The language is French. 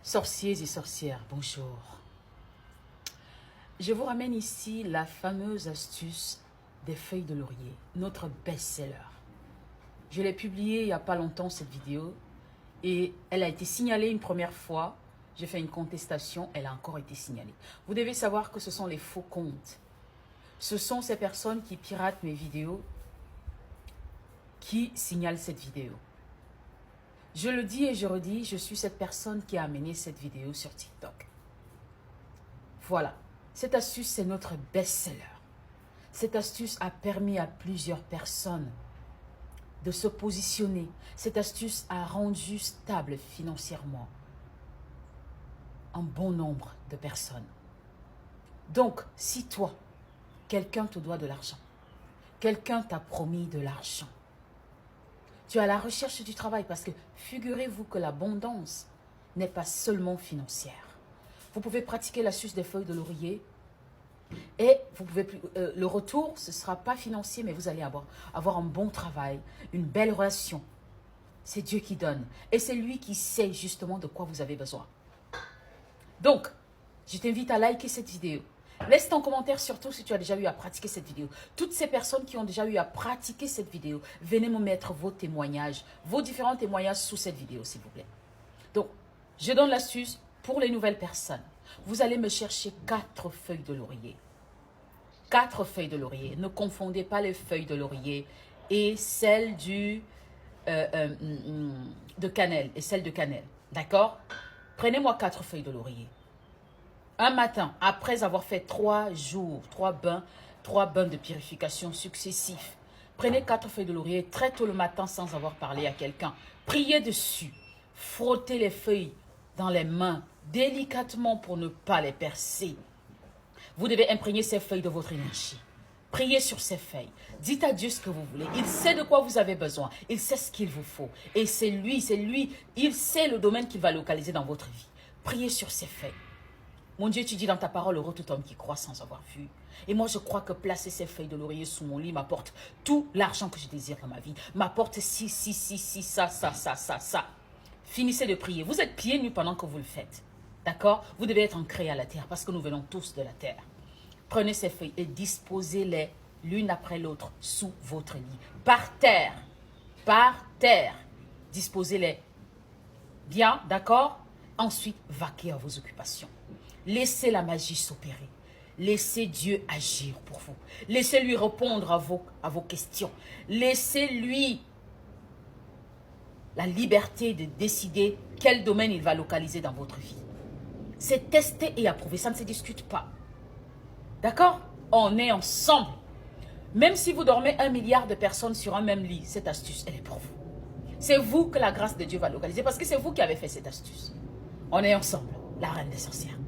Sorciers et sorcières, bonjour. Je vous ramène ici la fameuse astuce des feuilles de laurier, notre best-seller. Je l'ai publiée il n'y a pas longtemps, cette vidéo, et elle a été signalée une première fois. J'ai fait une contestation, elle a encore été signalée. Vous devez savoir que ce sont les faux comptes. Ce sont ces personnes qui piratent mes vidéos qui signalent cette vidéo. Je le dis et je redis, je suis cette personne qui a amené cette vidéo sur TikTok. Voilà, cette astuce, c'est notre best-seller. Cette astuce a permis à plusieurs personnes de se positionner. Cette astuce a rendu stable financièrement un bon nombre de personnes. Donc, si toi, quelqu'un te doit de l'argent, quelqu'un t'a promis de l'argent, tu es à la recherche du travail parce que figurez-vous que l'abondance n'est pas seulement financière. Vous pouvez pratiquer l'astuce des feuilles de laurier et vous pouvez le retour, ce ne sera pas financier, mais vous allez avoir un bon travail, une belle relation. C'est Dieu qui donne et c'est lui qui sait justement de quoi vous avez besoin. Donc, je t'invite à liker cette vidéo. Laisse ton commentaire surtout si tu as déjà eu à pratiquer cette vidéo. Toutes ces personnes qui ont déjà eu à pratiquer cette vidéo, venez me mettre vos témoignages, vos différents témoignages sous cette vidéo, s'il vous plaît. Donc, je donne l'astuce pour les nouvelles personnes. Vous allez me chercher 4 feuilles de laurier. 4 feuilles de laurier. Ne confondez pas les feuilles de laurier et celles de cannelle. D'accord? Prenez-moi 4 feuilles de laurier. Un matin, après avoir fait 3 jours, 3 bains de purification successifs, prenez 4 feuilles de laurier très tôt le matin sans avoir parlé à quelqu'un. Priez dessus. Frottez les feuilles dans les mains délicatement pour ne pas les percer. Vous devez imprégner ces feuilles de votre énergie. Priez sur ces feuilles. Dites à Dieu ce que vous voulez. Il sait de quoi vous avez besoin. Il sait ce qu'il vous faut. Et c'est lui. Il sait le domaine qu'il va localiser dans votre vie. Priez sur ces feuilles. Mon Dieu, tu dis dans ta parole, heureux tout homme qui croit sans avoir vu. Et moi, je crois que placer ces feuilles de laurier sous mon lit m'apporte tout l'argent que je désire dans ma vie. M'apporte ça. Finissez de prier. Vous êtes pieds nus pendant que vous le faites. D'accord? Vous devez être ancrés à la terre parce que nous venons tous de la terre. Prenez ces feuilles et disposez-les l'une après l'autre sous votre lit. Par terre. Par terre. Disposez-les. Bien, d'accord? Ensuite, vaquez à vos occupations. Laissez la magie s'opérer. Laissez Dieu agir pour vous. Laissez-lui répondre à vos questions. Laissez-lui la liberté de décider quel domaine il va localiser dans votre vie. C'est testé et approuvé. Ça ne se discute pas. D'accord? On est ensemble. Même si vous dormez 1 milliard de personnes sur un même lit, cette astuce, elle est pour vous. C'est vous que la grâce de Dieu va localiser parce que c'est vous qui avez fait cette astuce. On est ensemble, la reine des sorcières.